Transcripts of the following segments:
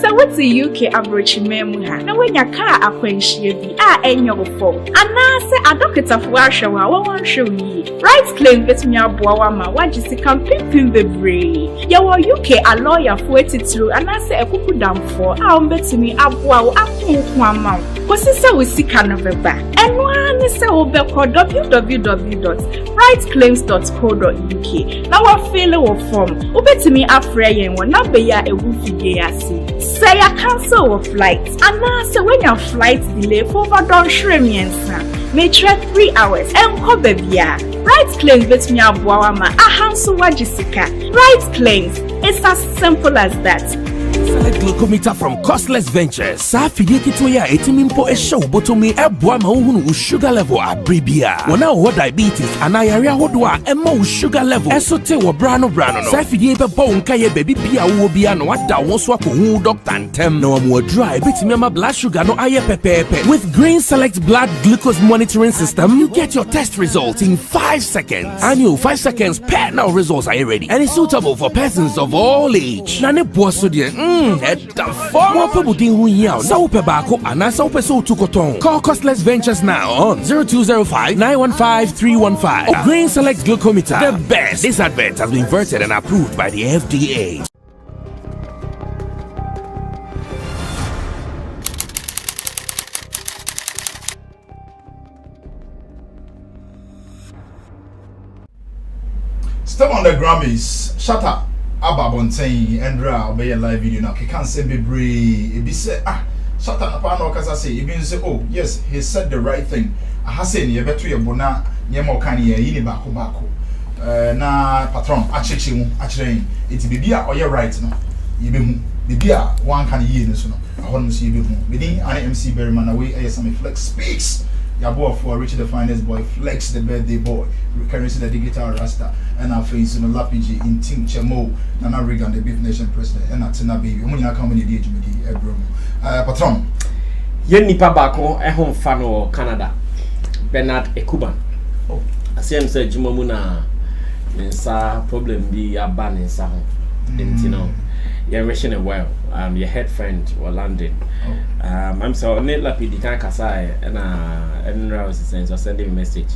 So what's the UK average memoha? Now when your car akwenshie bi enyo form. Anase adokita fo ahwe wa won show yi. Right claim betumi aboa wa ma wagisi campaign bebre. Ya wo UK a lawyer for etitru anase ekuku damfo a betumi aboa wo akonko ama. Kosi se we sika no beba. Eno ani se wo be ko www.rightclaims.co.uk. Now wa feel wo form. Wo betumi afre yen wo number ya ewu figure ase. Say a cancel of flight. Anase when your flight delay for overdone shrimmiensa. May trek 3 hours and ko bebia. Right claims betumi aboa ma ahanso wa Jessica. Right claims. It's as simple as that. Select glucometer from Costless Ventures. Safidi kitoya etimimpo show botomi ebwa mahunu sugar level abribia. Wana ho diabetes anayaria hodwa emma sugar level. Esote wo brano no. Safidi ebe bo nka ye baby bia wo bia no wada won so akohu doctor ntem. Na wo dry betimi ma blood sugar no aye pepepe. With Green Select blood glucose monitoring system, you get your test results in 5 seconds. And you 5 seconds per now results are ready. And it's suitable for persons of all age. Na ne bo so de Call Costless Ventures now on 0205-915-315. Green Select Glucometer, the best. This advert has been vetted and approved by the FDA. Still on the Grammys, Shatta. Ababontain Andra obey a live video now. He can't say be brave. He be say Shatta na pa no kasa say. He be say oh yes he said the right thing. I say ni beto ye bona nyema okan ye yi ni bako na patron acheche mu achire it be bia oye right no. Ye be hu be bia one kan yi ni so no. Ahon so ye be hu. Be din an MC Berryman away Sammy Flex speaks. Yabo for Richard the finest boy, Flex the birthday boy, currency the digital rasta, and our face in the Lapiji in Ting Chemo, Nana Regan, the Beef Nation president, and Atina baby. When come in the DHMD, Ebro. Patron. Yen nipa bako home fano Canada. Bernard Ekuban. Oh. I see him say Jumamuna mensa problem be a ban in Saho. You you're wishing it well. Your head friend or London. I'm so net lapidi can kasai and I was sending a message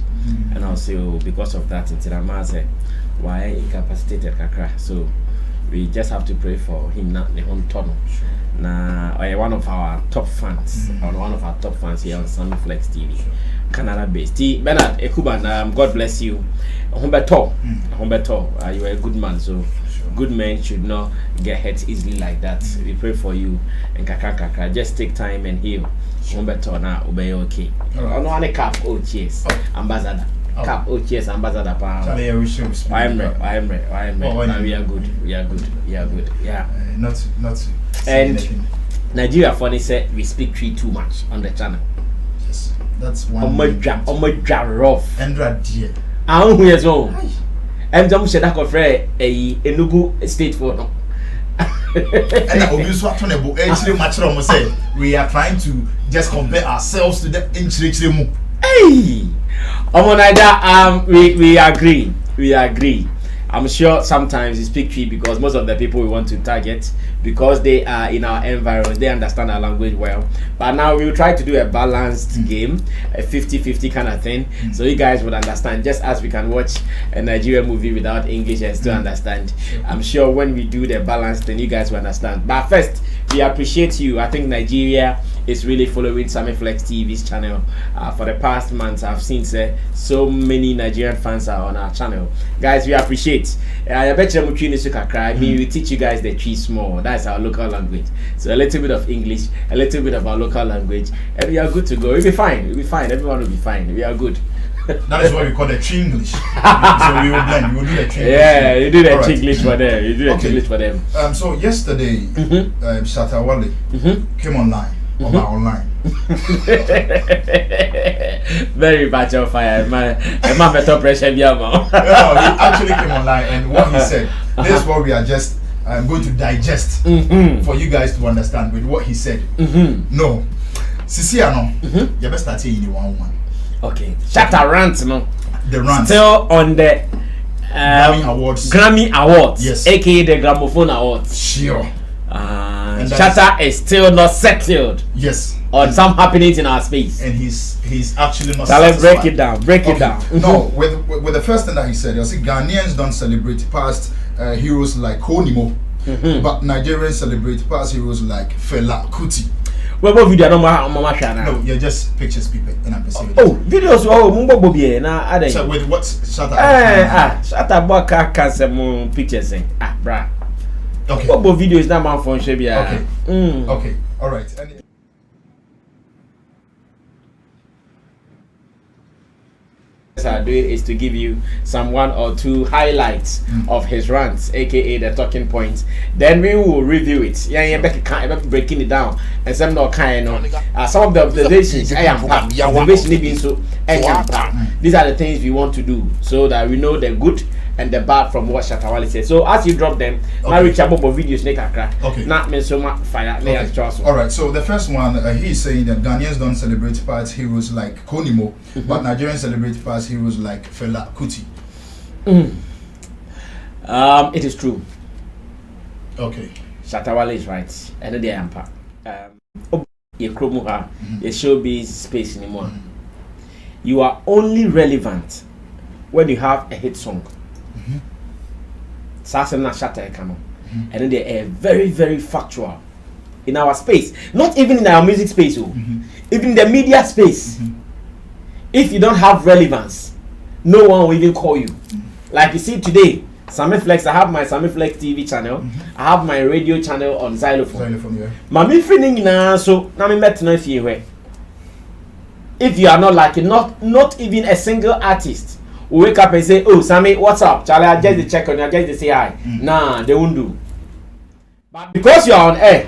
and also because of that until I'm say why incapacitated kakra. So we just have to pray for him not the home tunnel. Now one of our top fans one of our top fans here on Sammy Flex TV. Canada based. Bernard Ekuban, God bless you. Humberto, you are a good man, so good men should not get hurt easily like that. We pray for you and kaka. Just take time and heal. Humberto now obey okay. No one cap oh cheers. Ambassador. Cap oh cheers ambassador pa. I am ready. We are good. Yeah. Not and Nigeria funny said we speak tree too much on the channel. Yes. That's one. On my rough. Andra dear. Who is home? And don't say that for a Enugu state for no. And we are trying to just compare ourselves to the Inchrichemu. Hey, we agree. I'm sure sometimes it's picture because most of the people we want to target, because they are in our environment, they understand our language well. But now we'll try to do a balanced game, a 50-50 kind of thing, so you guys would understand, just as we can watch a Nigerian movie without English and still understand. I'm sure when we do the balance, then you guys will understand. But first, we appreciate you. I think Nigeria is really following Sammy Flex TV's channel. For the past months, I've seen so many Nigerian fans are on our channel. Guys, we appreciate. I bet you we teach you guys the tree small. That's our local language. So a little bit of English, a little bit of our local language, and we are good to go. We'll be fine. We'll be fine. Everyone will be fine. We are good. That is what we call the tree English. So we will blend. We will do the tree English. Yeah, you do the tree English for them. You do the tree English for them. So yesterday, Shatta Wale came online. Online. Very bad on fire. My mental pressure. He actually came online, and what he said, this is what we are just going to digest for you guys to understand with what he said. No, Sisiano, you best start saying the 1-1. Okay, Shatta Rants, no. The Rants still on the Grammy Awards. Grammy Awards, yes, aka the Gramophone Awards. Sure. And Shatta is still not settled. Yes. On some happenings in our space. And he's actually not Shall I satisfied. break it down? Break it down. No, with the first thing that he said, he said Ghanaians don't celebrate past heroes like Konimo, but Nigerians celebrate past heroes like Fela Kuti. What video no mama shana? No, you're just pictures people and I'm perceiving. Oh, videos mumbo bobi na So with what Shatta? Shatta boka can some pictures bra. Okay. What video is that man phone shebia? Okay. Okay. All right. Are doing is to give you some 1 or 2 highlights of his rants, aka the talking points. Then we will review it. Breaking it down and some of the observations. These are the things we want to do so that we know the good and the bad from what Shatta said. So as you drop them, now reach about videos not me so much fire. All right. So the first one, he's saying that Ghanaians don't celebrate past heroes like Konimo, but Nigerians celebrate past heroes like Fela Kuti. It is true. Okay. Shatta is right. And the ampa. You showbiz space anymore. You are only relevant when you have a hit song. Shatta and then they are very, very factual in our space, not even in our music space, even the media space. If you don't have relevance, no one will even call you. Like you see today, Sammy Flex, I have my Sammy Flex TV channel, I have my radio channel on Xylophone. Yeah. Mami feeling na so na me met no fear. If you are not like not even a single artist will wake up and say, "Oh, Sammy, what's up? Charlie, I just check on you, I just say hi." Nah, they won't do. But because you are on air,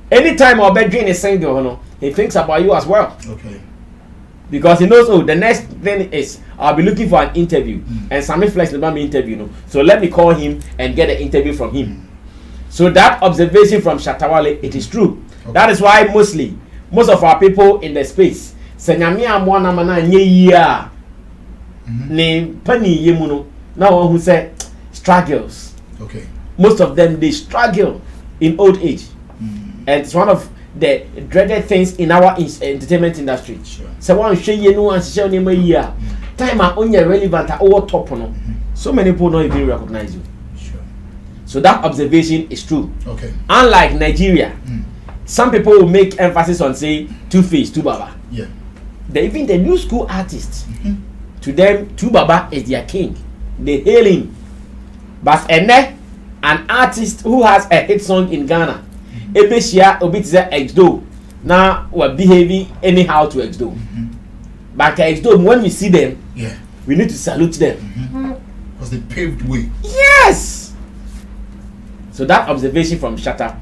anytime our bedroom is single, he thinks about you as well. Okay. Because he knows, oh, the next thing is I'll be looking for an interview, and Sammy Flex never me interview, so let me call him and get an interview from him. So that observation from Shatta, it is true. Okay. That is why most of our people in the space say ne pani yemuno now who say struggles. Okay. Most of them they struggle in old age, and it's one of the dreaded things in our entertainment industry. Sure. So one show you know and show name a year time are only relevant at all top no. So many people don't even recognize you. Sure. So that observation is true. Okay. Unlike Nigeria, some people will make emphasis on say Two-Face, Two-Baba. Yeah. Even the new school artists. To them, Two-Baba is their king. They hail him. But an artist who has a hit song in Ghana, Ebeshia Obitze Exdo, now we're behaving anyhow to Exdo. But Exdo, when we see them, we need to salute them. Because they paved way. Yes! So that observation from Shatta,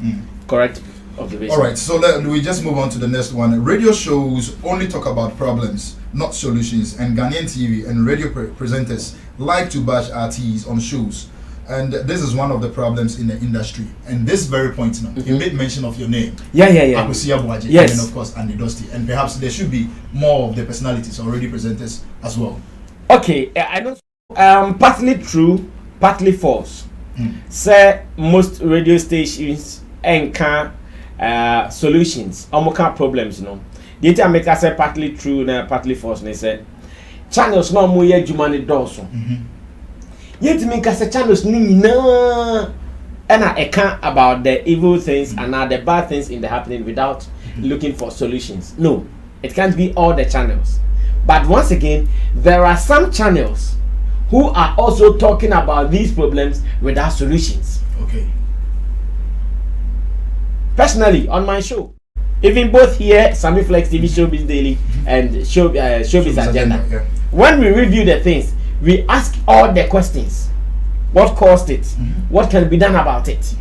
correct observation. All right, so we just move on to the next one. Radio shows only talk about problems, not solutions, and Ghanaian TV and radio presenters like to bash RTs on shows, and this is one of the problems in the industry. And this very point now, you made mention of your name. Yes. And of course Andy Dusty, and perhaps there should be more of the personalities or radio presenters as well. Okay, I know. Partly true, partly false. Say most radio stations encounter solutions, almost problems, The time make us say partly true, partly false. They say channels no more yet jumani doso. Yet make us say channels na and I can't about the evil things and the bad things in the happening without looking for solutions. No, it can't be all the channels. But once again, there are some channels who are also talking about these problems without solutions. Okay. Personally, on my show, even both here, Sammy Flex TV Showbiz Daily and Showbiz Agenda, when we review the things, we ask all the questions. What caused it? What can be done about it?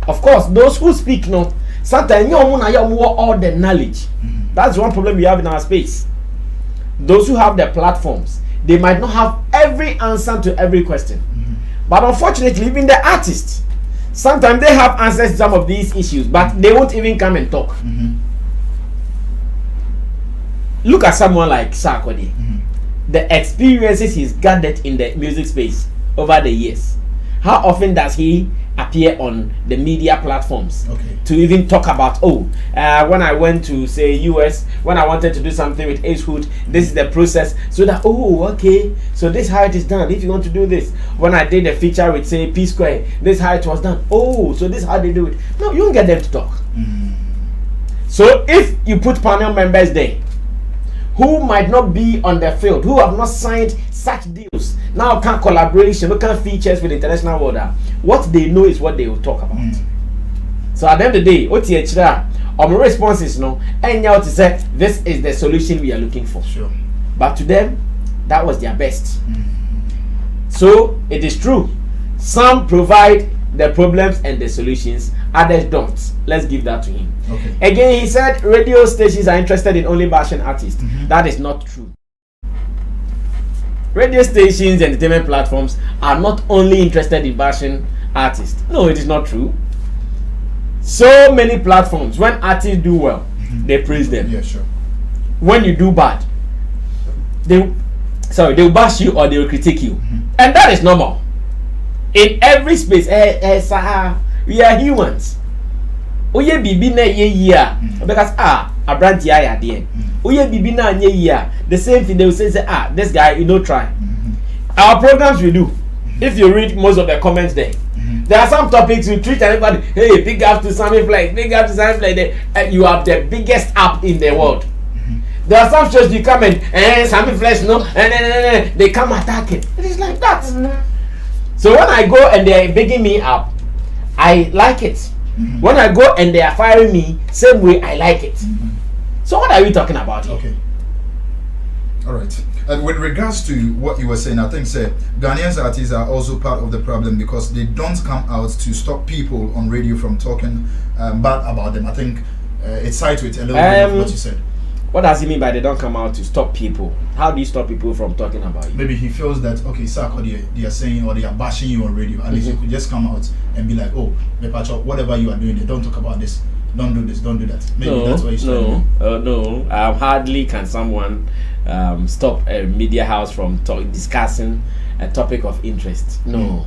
Of course, those who speak no, sometimes you all the knowledge. That's one problem we have in our space. Those who have the platforms, they might not have every answer to every question. But unfortunately, even the artists, sometimes they have answers to some of these issues, but they won't even come and talk. Look at someone like Sarkodie. The experiences he's gathered in the music space over the years How often does he appear on the media platforms to even talk about, when I went to say US, when I wanted to do something with Acehood, this is the process, so that so this is how it is done if you want to do this. When I did a feature with say P Square, this is how it was done. So this is how they do it. No, you don't get them to talk. So if you put panel members there who might not be on the field, who have not signed such deals, now can collaboration, local features with the international world, what they know is what they will talk about. So at the end of the day, what you my response is no, and now to say this is the solution we are looking for. Sure. But to them, that was their best. So it is true. Some provide the problems and the solutions, others don't. Let's give that to him. Again, he said radio stations are interested in only bashing artists. That is not true. Radio stations, entertainment platforms are not only interested in bashing artists. No, it is not true. So many platforms, when artists do well, they praise them. Yeah, sure. When you do bad, they'll bash you or they will critique you. And that is normal. In every space, we are humans. Oye bibi na ye because abranti ya there. Oye bibi na ye the same thing they will say this guy try. Our programs we do. If you read most of the comments there are some topics you treat everybody. Hey, big up to Sammy Flight, big up to Sammy Flight. You have the biggest app in the world. There are some shows you come and Sammy Flight and they come attacking. It is like that. So when I go and they are bigging me up, I like it. When I go and they are firing me, same way I like it. So what are we talking about here? Okay. All right. And with regards to what you were saying, I think Ghanaian artists are also part of the problem because they don't come out to stop people on radio from talking bad about them. I think it sides with a little bit of what you said. What does he mean by they don't come out to stop people? How do you stop people from talking about you? Maybe he feels that, Sako, they are saying or they are bashing you on radio. At least you could just come out and be like, whatever you are doing, don't talk about this. Don't do this, don't do that. Maybe that's what he's saying. No. Hardly can someone stop a media house from discussing a topic of interest. No.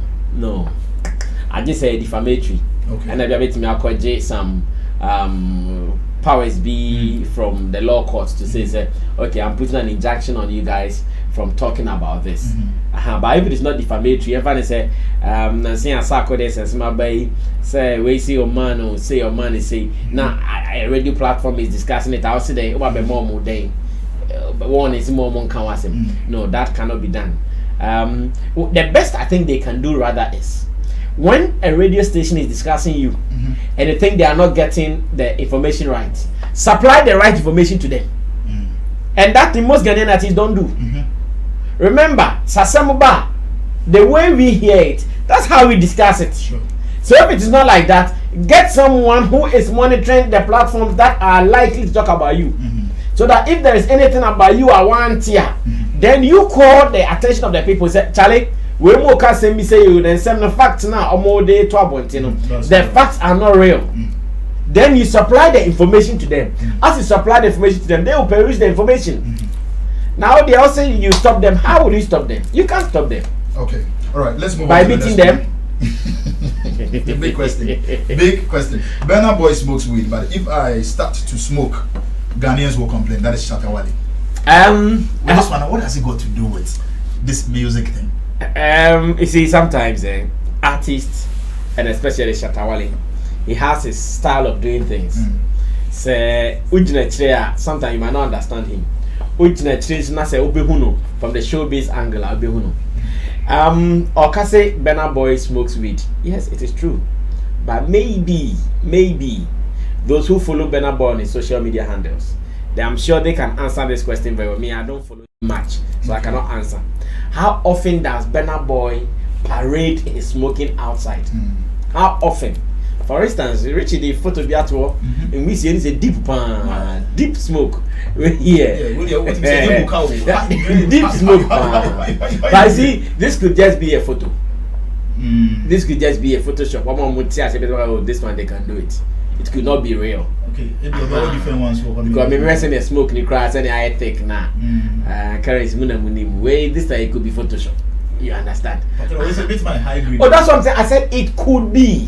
I just say defamatory. And I bet me I'll some powers be from the law courts to say, I'm putting an injunction on you guys from talking about this. But if it is not defamatory, everyone say, saying a sacco this and some bay say, we see your man or say your man is say, now a radio platform is discussing it. I'll say, they be more day. One is more No, that cannot be done. The best I think they can do rather is when a radio station is discussing you and they think they are not getting the information right, supply the right information to them. And that the most Ghanaian artists don't do. Remember, Sasamuba, the way we hear it, that's how we discuss it. Sure. So if it is not like that, get someone who is monitoring the platforms that are likely to talk about you. So that if there is anything about you I want here, then you call the attention of the people. Say, Charlie, we more can say me say you then send the facts now or more day to the facts are not real. Then you supply the information to them. As you supply the information to them, they will peruse the information. Now they are saying you stop them. How will you stop them? You can't stop them. Okay. All right. Let's move by on to beating them. The big question. Big question. Burna Boy smokes weed, but if I start to smoke, Ghanaians will complain. That is Shatta Wale. This one, what has it got to do with this music thing? You see, sometimes artists, and especially Shatta Wale, he has his style of doing things. Say, sometimes you might not understand him. From the showbiz angle, or can say Burna Boy smokes weed. Yes, it is true. But maybe those who follow Burna Boy on his social media handles, I'm sure they can answer this question very well. Me, I don't follow much, so I cannot answer. How often does Burna Boy parade his smoking outside? How often? For instance, Richie, the photo in which there is a deep smoke. Here. Deep smoke. But see, this could just be a photo. This could just be a Photoshop. One would say, this one they can do it. It could not be real. Okay, it be very different ones. Because maybe when they smoke, you cry, and I take now. Carries Munamunim. Way this time it could be Photoshop. You understand? But it's a bit my high grade. Oh, that's what I'm saying. I said it could be.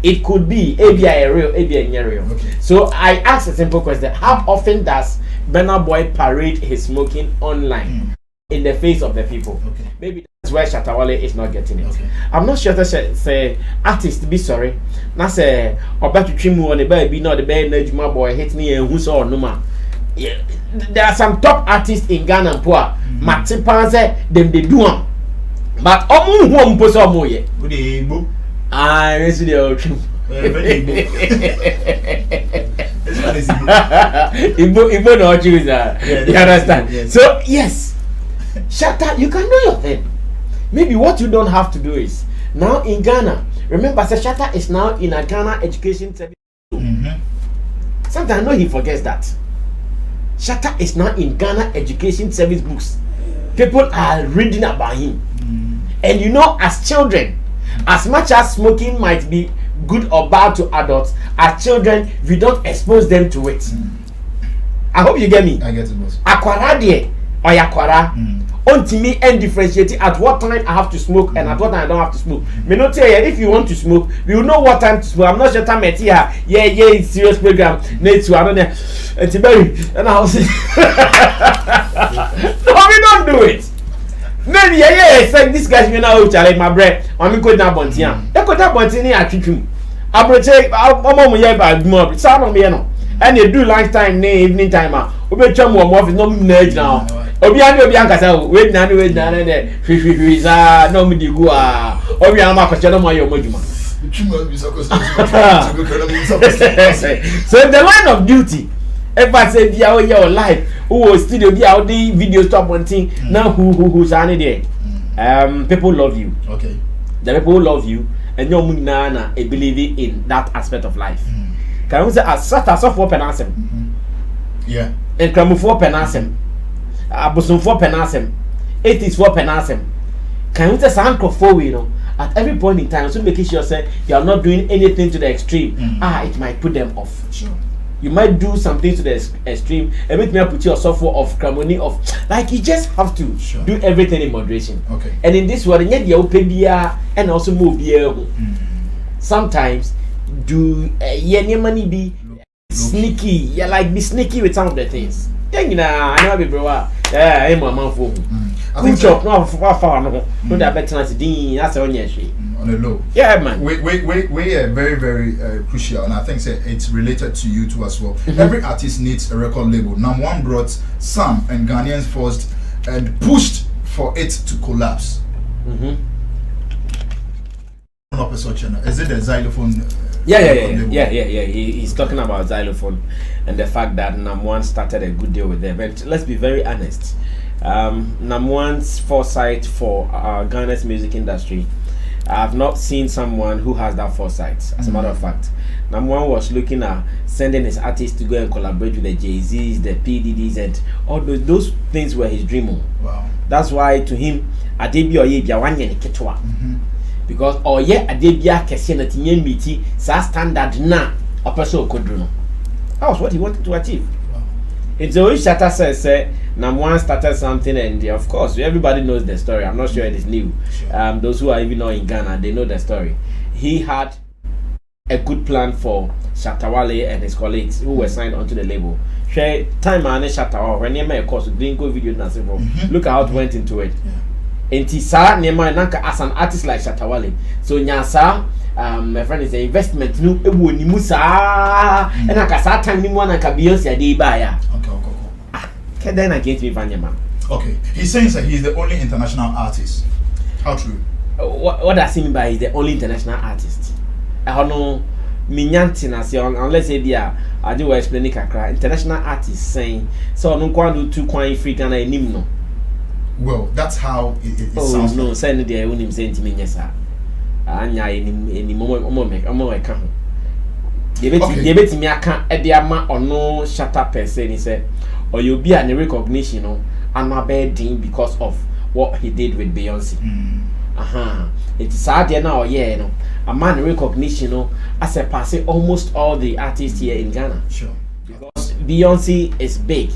It could be ABI real, ABI real. Okay. So I asked a simple question: how often does Burna Boy parade his smoking online in the face of the people? Okay. Maybe that's where Shatta Wale is not getting it. Okay. I'm not sure that say artist be sorry. Now say about to trim on the baby, not the baby Nejuma boy hit me and who's all no man. Yeah, there are some top artists in Ghana and poor. Matipan say them they do them. But omu who mposo omu ye. Good Igbo. Ah, this is the old trim. Very Igbo. This one is Igbo no choose that. You understand? Yes. So yes, Shatta, you can do your thing. Maybe what you don't have to do is now in Ghana. Remember, Shatta is now in a Ghana education service. Sometimes I know he forgets that. Shatta is now in Ghana education service books. People are reading about him. And you know, as children, as much as smoking might be good or bad to adults, as children, we don't expose them to it. I hope you get me. I get it, boss. Aquara de or yakwara. Until me and differentiate at what time I have to smoke and at what time I don't have to smoke. Me not tell you if you want to smoke, we will know what time to smoke. I'm not sure time here. Yeah, it's serious program. Need to I don't know. And I'll say no, we don't do it. Maybe it's like this guy's been out challenge my bread. I'm going to Bontian. They could have Bontian at Chichum. I will take I'm here by more. Some of me no. And they do lunchtime, evening time. We be chum warm off no nudge now. Obianka say wait na there. Fish no me dey go Obianka ko chelo mo yo mojuma. So the line of duty. If I say be out your life, who studio be out the video stop one thing. Now who's there? People love you. Okay. The people who love you and your munana believe in that aspect of life. Can we say as for penasem? Yeah. And Kramu for penasem. Abusum for penasem. 80s for penasem. Can we say Sanko for you know? At every point in time, so making sure say you are not doing anything to the extreme. It might put them off. Sure. You might do something to the extreme. Everything may put your software of cramoni of like you just have to do everything in moderation. Okay. And in this world, yet you pay beer and also move beer. Sometimes do money be sneaky? Yeah, like be sneaky with some of the things. Yeah, you know, I never be bro. Yeah, I'm a man for. I think so. No, far no. No, that better than that's on your street. On the low. Yeah, man. We are very, very crucial, and I think it's related to you too as well. Every artist needs a record label. Now, one brought some and Ghanaians first and pushed for it to collapse. Is it the xylophone? Yeah. He's talking about xylophone and the fact that Nam1 started a good deal with them. But let's be very honest. Nam1's foresight for Ghana's music industry, I have not seen someone who has that foresight. As a matter of fact, Nam1 was looking at sending his artists to go and collaborate with the Jay-Z's, the PDDs, and all those things were his dream. Wow. That's why to him, Adebi Oyebia wanye ketwa. Because Adebia kesi na tinye miti sa standard na a person could do. That was what he wanted to achieve. Wow. And so Shatta says, Nam1 started something, and of course, everybody knows the story. I'm not sure it is new. Sure. Those who are even not in Ghana, they know the story. He had a good plan for Shatta Wale and his colleagues who were signed onto the label. Share time and Shatta Wale, when you make a course, didn't go video dancing for. Look at how it went into it. And Tisa Nema Nanka as an artist like Shatta Wale. So Nyasa, my friend is an investment no ni musa and I can start time ni one and Beyonce de baya. Okay, then against me Vanyama. Okay. He's saying that he's the only international artist. How true? What does he mean by he's the only international artist? I don't know. Unless I do explain it. International artist saying so. No one do two coin free Ghana no. Well, that's how it sounds. No, send the own saying to me, yes, sir. Anya any moment, you bet me, I can't at the amount or no Shatta per se. He said, or you'll be an recognition, I'm a bad thing because of what he did with Beyonce. It's sad now, yeah, a man recognition, as a passe almost all the artists here in Ghana. Sure. Because Beyonce is big,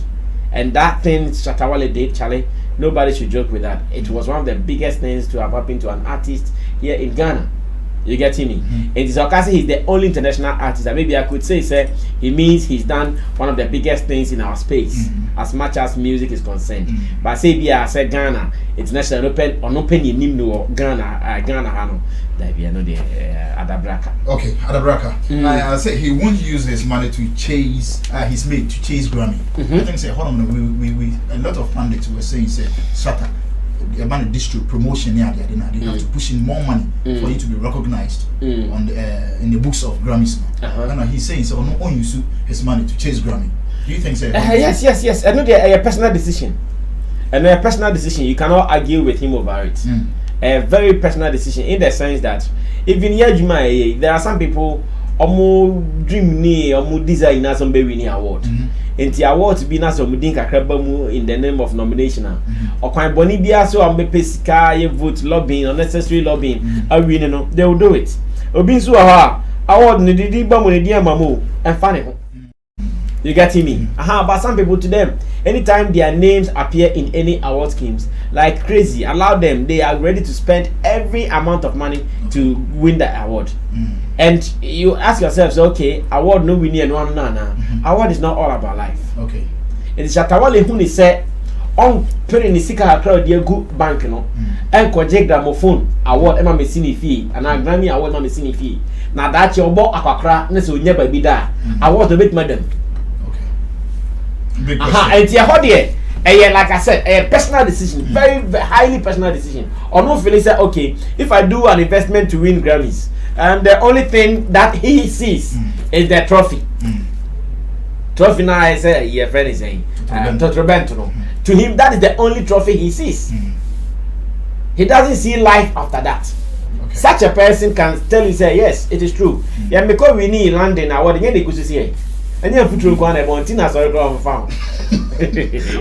and that thing Shatta Wale did, Charlie, Nobody should joke with that. It was one of the biggest things to have happened to an artist here in Ghana. You getting me? It is Okasi, he's the only international artist that maybe I could say he means he's done one of the biggest things in our space as much as music is concerned. But say be I said Ghana, international open in Nimno Ghana Hano. That we are not the Adabraka. Okay, Adabraka. I say he won't use his money to chase his mate to chase Grammy. I think say hold on, we a lot of pundits were saying Shatta. About the promotion, they have to push in more money for you to be recognized on the, in the books of Grammys. And he's saying so no one use his money to chase Grammy. Do you think so? Yes. I know a personal decision. And a personal decision, you cannot argue with him over it. A very personal decision in the sense that even here there are some people dream ni desire na some winning award. And the award to be na some in the name of nomination. Or kind boni bia so am pesika vote lobbying unnecessary lobbying no they will do it. Obi so award ni di ba mo di amamo and funny. You get me? But some people to them, anytime their names appear in any award schemes, like crazy, allow them, they are ready to spend every amount of money to win the award. And you ask yourselves, okay, award no winning and one nana. Award is not all about life. Okay. It is Shatta Wale who said, on putting the sika crowd dear good bank no, and project gramophone award Emma Messini fee, and a Grammy award Emma Messini fee. Now that your boy aquacra, never never be there. Award a bit madam. And like I said, a personal decision, very, very highly personal decision. Or no feeling say, okay, if I do an investment to win Grammys, and the only thing that he sees is the trophy. Trophy now I say, your friend is saying, to him that is the only trophy he sees. He doesn't see life after that. Okay. Such a person can tell you, say, yes, it is true. Yeah, because we need London, I want to get the see. And you have to go on a Montina, sorry, go found.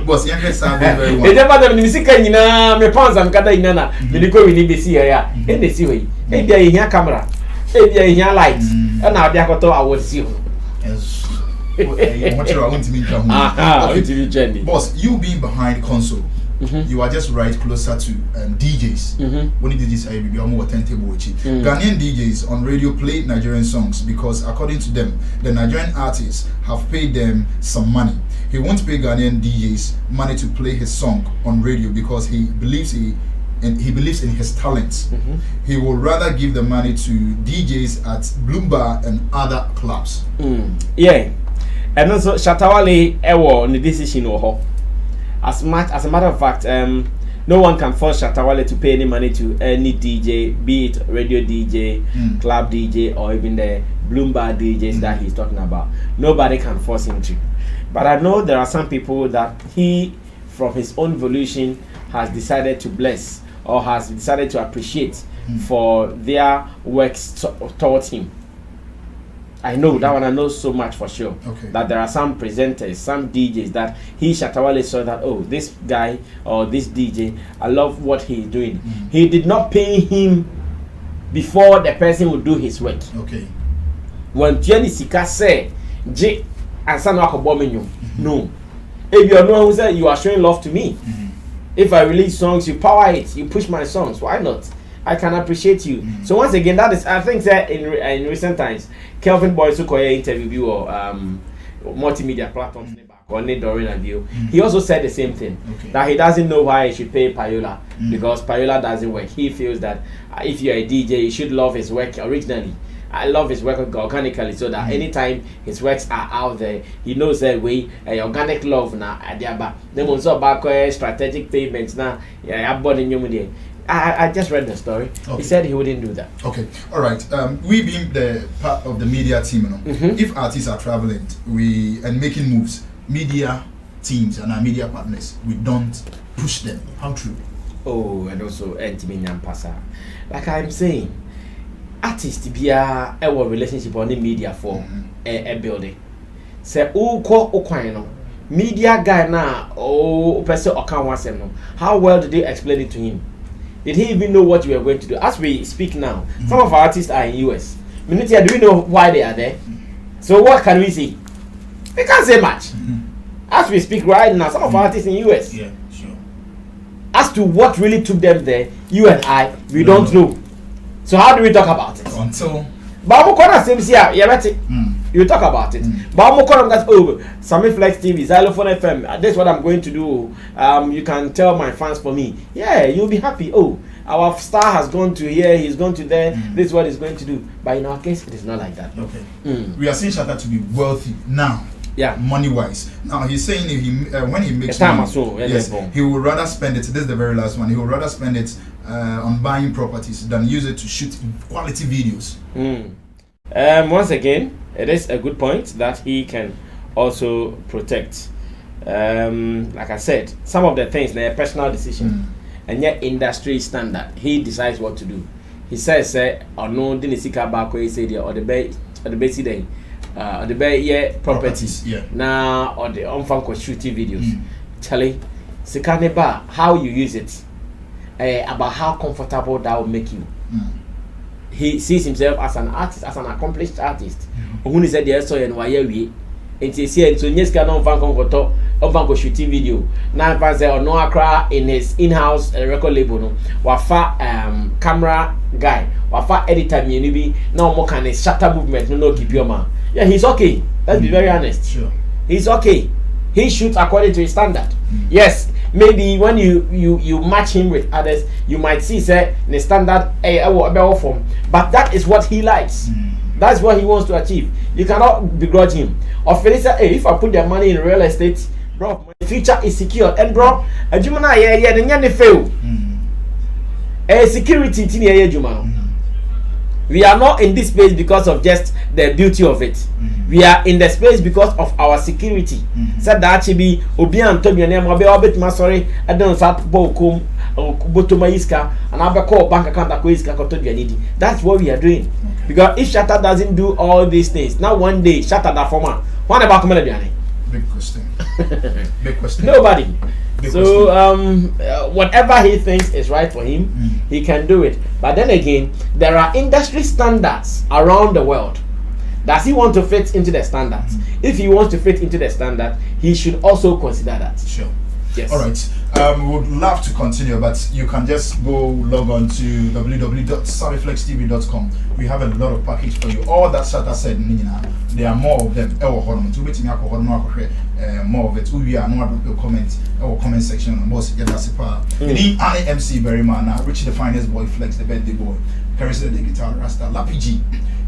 Boss, you can very well. They never done music in my pawns and Kada Inana. You go, we need to see here. In the sea, maybe in your camera, maybe in your lights, and now they are I will see you. Yes. Boss, you being behind console, you are just right closer to DJs. When DJs are be more attentive. Ghanaian DJs on radio play Nigerian songs because according to them, the Nigerian artists have paid them some money. He won't pay Ghanaian DJs money to play his song on radio because he believes in his talents. He will rather give the money to DJs at Bloomberg and other clubs. Yeah. And also Shatta Wale on the decision as a matter of fact, no one can force Shatta Wale to pay any money to any DJ, be it radio DJ, club DJ, or even the Bloomberg DJs that he's talking about. Nobody can force him to. But I know there are some people that he, from his own volition, has decided to bless or has decided to appreciate for their works towards him. I know that one. I know so much for sure. That there are some presenters, some DJs that Shatta Wale saw that, oh, this guy or this DJ, I love what he's doing. He did not pay him before the person would do his work. When Jenny Sika say, J and son of no. If you know who said you are showing love to me, if I release songs, you power it, you push my songs. Why not? I can appreciate you. So once again, that is, I think that in recent times, Kelvin Boy Sukoye interview or multimedia platforms or During View, he also said the same thing, that he doesn't know why he should pay Payola because Payola doesn't work. He feels that if you're a DJ, you should love his work originally. I love his work organically, so that anytime his works are out there, he knows that way organic love na adiaba. Then also about strategic payments na I just read the story. He said he wouldn't do that. Okay, all right. We being the part of the media team, if artists are traveling, and making moves, media teams and our media partners, we don't push them. How true? Oh, and also like I'm saying, artists be a relationship on the media for a building. Say media guy now person how well did they explain it to him? Did he even know what we are going to do? As we speak now, some of our artists are in US. Do we know why they are there? So what can we say? We can't say much. As we speak right now, some of our artists in US. Yeah, sure. as to what really took them there, you and I, we don't know. So how do we talk about it? Until. But I'm gonna say, yeah, ready? You talk about it. But I'm gonna that Sammy Flex TV, Xylophone FM. That's what I'm going to do. You can tell my fans for me. Yeah, you'll be happy. Oh, our star has gone to here. He's gone to there. This is what he's going to do. But in our case, it is not like that. Okay. We are seeing Shatta to be wealthy now. Yeah. Money wise. Now he's saying if he when he makes money, yes, he would rather spend it. This is the very last one. He would rather spend it on buying properties than use it to shoot quality videos. Once again, it is a good point that he can also protect. Like I said, some of the things they're personal decision, and yet industry standard. He decides what to do. He says, "Oh no, didn't see back where he said or the base day." The bay properties now or the unfun shooting videos. Charlie, Sikaneba, how you use it, about how comfortable that will make you. He sees himself as an artist, as an accomplished artist. Who said the SO and why we and he said so yes can on shooting video. Now or no Accra in his in-house record label no wafa camera guy, wafa editor me no more kind of Shatta movement no keep your man. Yeah, he's okay. Let's be very honest. Sure. He's okay. He shoots according to his standard. Yes, maybe when you match him with others, you might see say the standard form. But that is what he likes. That's what he wants to achieve. You cannot begrudge him. Or Felisa, hey, if I put their money in real estate, bro, my future is secure. And bro, a Jumana the fail. Security Jumano. We are not in this space because of just the beauty of it. We are in the space because of our security. Said that she be Obian Toby and Orbit Masori, I don't start Bokum, Botomaiska, and I call bank account Aquisca Cotobianidi. That's what we are doing. Because if Shatta doesn't do all these things, now one day Shatta that former, what about Comedian? Big question. Big question. Nobody. So whatever he thinks is right for him, he can do it. But then again, there are industry standards around the world. Does he want to fit into the standards? If he wants to fit into the standard, he should also consider that. Sure. Yes. All right. We would love to continue, but you can just go log on to www.sammyflextv.com. We have a lot of package for you. All that Shatta said, there are more of them. More of it. We are not going to comment our comment section on most Any MC very man, Rich the finest boy, Flex the birthday boy, Paris the guitar, Rasta, Lapiji,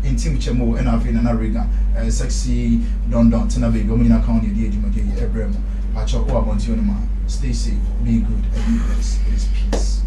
in Tim Chemo, and I've in Anariga, Sexy, Don Tina Baby, Omina County, Ebremo, Pacho, Stay safe, be good, and be blessed. It is peace.